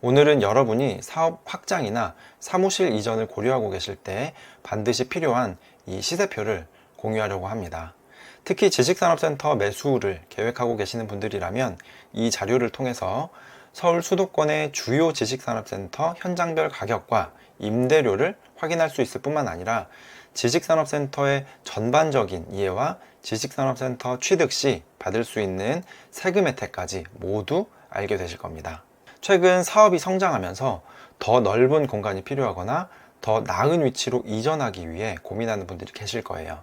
오늘은 여러분이 사업 확장이나 사무실 이전을 고려하고 계실 때 반드시 필요한 이 시세표를 공유하려고 합니다. 특히 지식산업센터 매수를 계획하고 계시는 분들이라면 이 자료를 통해서 서울 수도권의 주요 지식산업센터 현장별 가격과 임대료를 확인할 수 있을 뿐만 아니라 지식산업센터의 전반적인 이해와 지식산업센터 취득 시 받을 수 있는 세금 혜택까지 모두 알게 되실 겁니다. 최근 사업이 성장하면서 더 넓은 공간이 필요하거나 더 나은 위치로 이전하기 위해 고민하는 분들이 계실 거예요.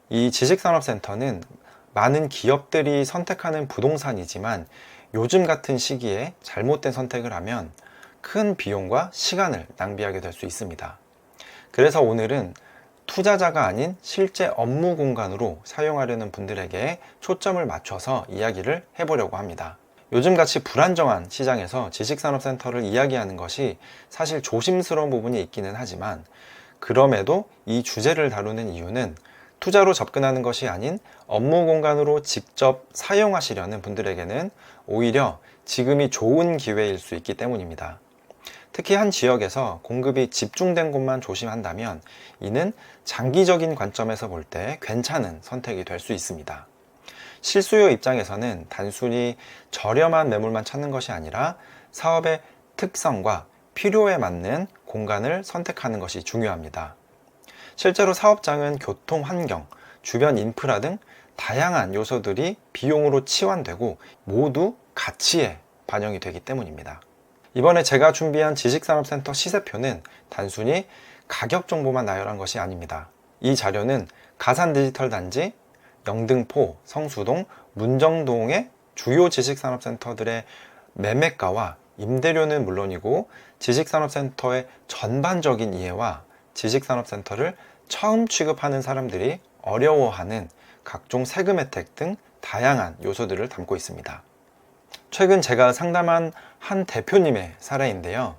이 지식산업센터는 많은 기업들이 선택하는 부동산이지만 요즘 같은 시기에 잘못된 선택을 하면 큰 비용과 시간을 낭비하게 될 수 있습니다. 그래서 오늘은 투자자가 아닌 실제 업무 공간으로 사용하려는 분들에게 초점을 맞춰서 이야기를 해보려고 합니다. 요즘같이 불안정한 시장에서 지식산업센터를 이야기하는 것이 사실 조심스러운 부분이 있기는 하지만 그럼에도 이 주제를 다루는 이유는 투자로 접근하는 것이 아닌 업무 공간으로 직접 사용하시려는 분들에게는 오히려 지금이 좋은 기회일 수 있기 때문입니다. 특히 한 지역에서 공급이 집중된 곳만 조심한다면 이는 장기적인 관점에서 볼 때 괜찮은 선택이 될 수 있습니다. 실수요 입장에서는 단순히 저렴한 매물만 찾는 것이 아니라 사업의 특성과 필요에 맞는 공간을 선택하는 것이 중요합니다. 실제로 사업장은 교통 환경, 주변 인프라 등 다양한 요소들이 비용으로 치환되고 모두 가치에 반영이 되기 때문입니다. 이번에 제가 준비한 지식산업센터 시세표는 단순히 가격 정보만 나열한 것이 아닙니다. 이 자료는 가산 디지털 단지, 영등포, 성수동, 문정동의 주요 지식산업센터들의 매매가와 임대료는 물론이고 지식산업센터의 전반적인 이해와 지식산업센터를 처음 취급하는 사람들이 어려워하는 각종 세금 혜택 등 다양한 요소들을 담고 있습니다. 최근 제가 상담한 한 대표님의 사례인데요.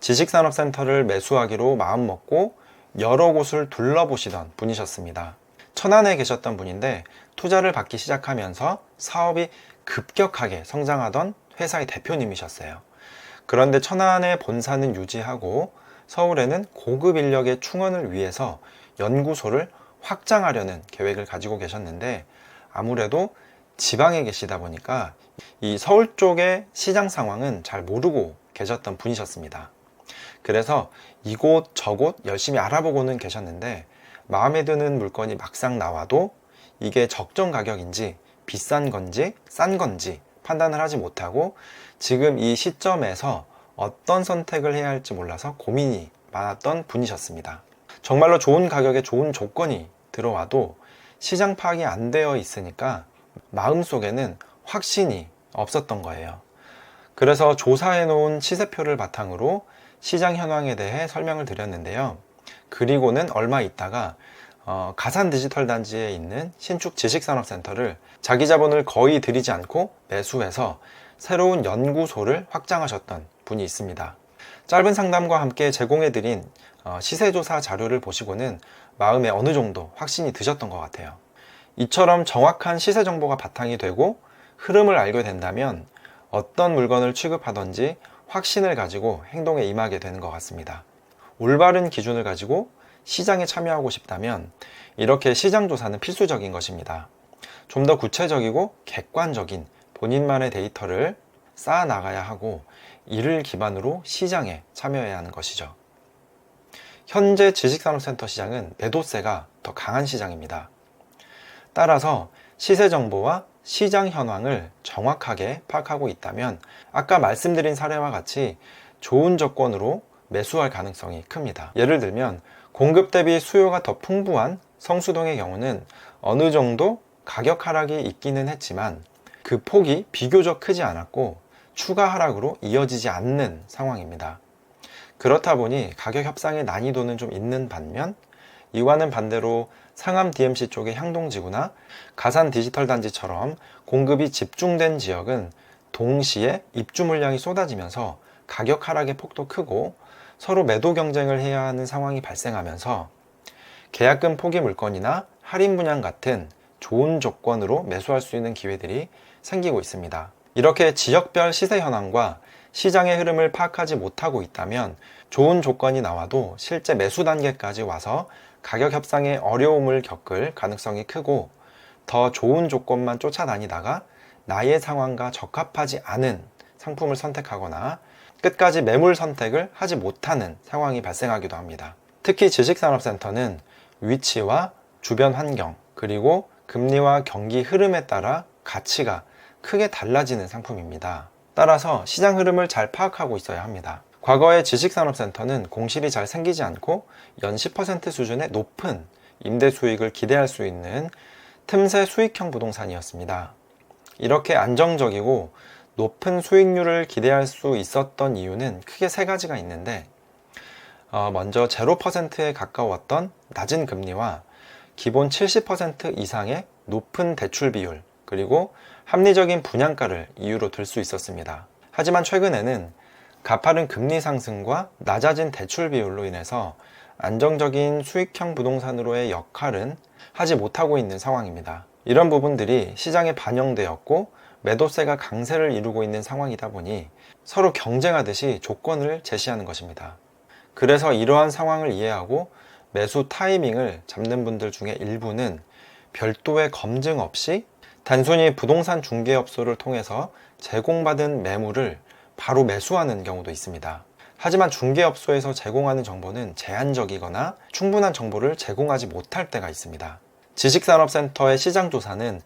지식산업센터를 매수하기로 마음먹고 여러 곳을 둘러보시던 분이셨습니다. 천안에 계셨던 분인데 투자를 받기 시작하면서 사업이 급격하게 성장하던 회사의 대표님이셨어요. 그런데 천안의 본사는 유지하고 서울에는 고급 인력의 충원을 위해서 연구소를 확장하려는 계획을 가지고 계셨는데 아무래도 지방에 계시다 보니까 이 서울 쪽의 시장 상황은 잘 모르고 계셨던 분이셨습니다. 그래서 이곳 저곳 열심히 알아보고는 계셨는데 마음에 드는 물건이 막상 나와도 이게 적정 가격인지 비싼 건지 싼 건지 판단을 하지 못하고 지금 이 시점에서 어떤 선택을 해야 할지 몰라서 고민이 많았던 분이셨습니다. 정말로 좋은 가격에 좋은 조건이 들어와도 시장 파악이 안 되어 있으니까 마음속에는 확신이 없었던 거예요. 그래서 조사해 놓은 시세표를 바탕으로 시장 현황에 대해 설명을 드렸는데요. 그리고는 얼마 있다가 가산 디지털 단지에 있는 신축 지식산업센터를 자기 자본을 거의 들이지 않고 매수해서 새로운 연구소를 확장하셨던 분이 있습니다. 짧은 상담과 함께 제공해드린 시세조사 자료를 보시고는 마음에 어느 정도 확신이 드셨던 것 같아요. 이처럼 정확한 시세 정보가 바탕이 되고 흐름을 알게 된다면 어떤 물건을 취급하던지 확신을 가지고 행동에 임하게 되는 것 같습니다. 올바른 기준을 가지고 시장에 참여하고 싶다면 이렇게 시장 조사는 필수적인 것입니다. 좀 더 구체적이고 객관적인 본인만의 데이터를 쌓아 나가야 하고 이를 기반으로 시장에 참여해야 하는 것이죠. 현재 지식산업센터 시장은 매도세가 더 강한 시장입니다. 따라서 시세 정보와 시장 현황을 정확하게 파악하고 있다면 아까 말씀드린 사례와 같이 좋은 조건으로 매수할 가능성이 큽니다. 예를 들면 공급 대비 수요가 더 풍부한 성수동의 경우는 어느 정도 가격 하락이 있기는 했지만 그 폭이 비교적 크지 않았고 추가 하락으로 이어지지 않는 상황입니다. 그렇다 보니 가격 협상의 난이도는 좀 있는 반면 이와는 반대로 상암 DMC 쪽의 향동지구나 가산 디지털 단지처럼 공급이 집중된 지역은 동시에 입주 물량이 쏟아지면서 가격 하락의 폭도 크고 서로 매도 경쟁을 해야 하는 상황이 발생하면서 계약금 포기 물건이나 할인 분양 같은 좋은 조건으로 매수할 수 있는 기회들이 생기고 있습니다. 이렇게 지역별 시세 현황과 시장의 흐름을 파악하지 못하고 있다면 좋은 조건이 나와도 실제 매수 단계까지 와서 가격 협상에 어려움을 겪을 가능성이 크고, 더 좋은 조건만 쫓아다니다가 나의 상황과 적합하지 않은 상품을 선택하거나 끝까지 매물 선택을 하지 못하는 상황이 발생하기도 합니다. 특히 지식산업센터는 위치와 주변 환경, 그리고 금리와 경기 흐름에 따라 가치가 크게 달라지는 상품입니다. 따라서 시장 흐름을 잘 파악하고 있어야 합니다. 과거의 지식산업센터는 공실이 잘 생기지 않고 연 10% 수준의 높은 임대 수익을 기대할 수 있는 틈새 수익형 부동산이었습니다. 이렇게 안정적이고 높은 수익률을 기대할 수 있었던 이유는 크게 세 가지가 있는데, 먼저 0%에 가까웠던 낮은 금리와 기본 70% 이상의 높은 대출 비율, 그리고 합리적인 분양가를 이유로 들 수 있었습니다. 하지만 최근에는 가파른 금리 상승과 낮아진 대출 비율로 인해서 안정적인 수익형 부동산으로의 역할은 하지 못하고 있는 상황입니다. 이런 부분들이 시장에 반영되었고 매도세가 강세를 이루고 있는 상황이다 보니 서로 경쟁하듯이 조건을 제시하는 것입니다. 그래서 이러한 상황을 이해하고 매수 타이밍을 잡는 분들 중에 일부는 별도의 검증 없이 단순히 부동산 중개업소를 통해서 제공받은 매물을 바로 매수하는 경우도 있습니다. 하지만 중개업소에서 제공하는 정보는 제한적이거나 충분한 정보를 제공하지 못할 때가 있습니다. 지식산업센터의 시장조사는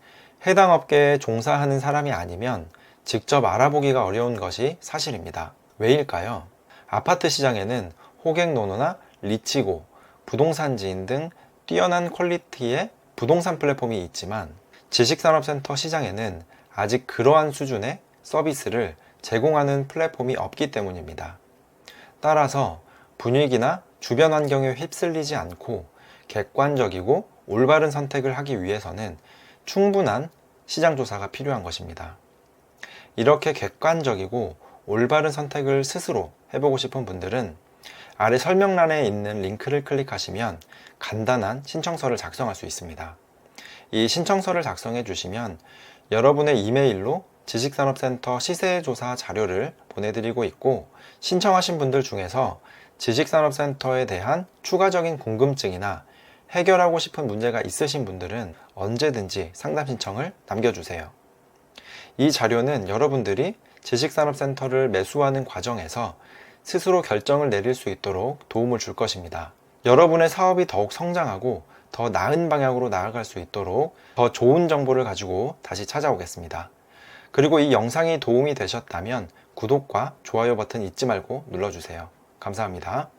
해당 업계에 종사하는 사람이 아니면 직접 알아보기가 어려운 것이 사실입니다. 왜일까요? 아파트 시장에는 호갱노노나 리치고, 부동산 지인 등 뛰어난 퀄리티의 부동산 플랫폼이 있지만 지식산업센터 시장에는 아직 그러한 수준의 서비스를 제공하는 플랫폼이 없기 때문입니다. 따라서 분위기나 주변 환경에 휩쓸리지 않고 객관적이고 올바른 선택을 하기 위해서는 충분한 시장조사가 필요한 것입니다. 이렇게 객관적이고 올바른 선택을 스스로 해보고 싶은 분들은 아래 설명란에 있는 링크를 클릭하시면 간단한 신청서를 작성할 수 있습니다. 이 신청서를 작성해 주시면 여러분의 이메일로 지식산업센터 시세조사 자료를 보내드리고 있고, 신청하신 분들 중에서 지식산업센터에 대한 추가적인 궁금증이나 해결하고 싶은 문제가 있으신 분들은 언제든지 상담 신청을 남겨주세요. 이 자료는 여러분들이 지식산업센터를 매수하는 과정에서 스스로 결정을 내릴 수 있도록 도움을 줄 것입니다. 여러분의 사업이 더욱 성장하고 더 나은 방향으로 나아갈 수 있도록 더 좋은 정보를 가지고 다시 찾아오겠습니다. 그리고 이 영상이 도움이 되셨다면 구독과 좋아요 버튼 잊지 말고 눌러주세요. 감사합니다.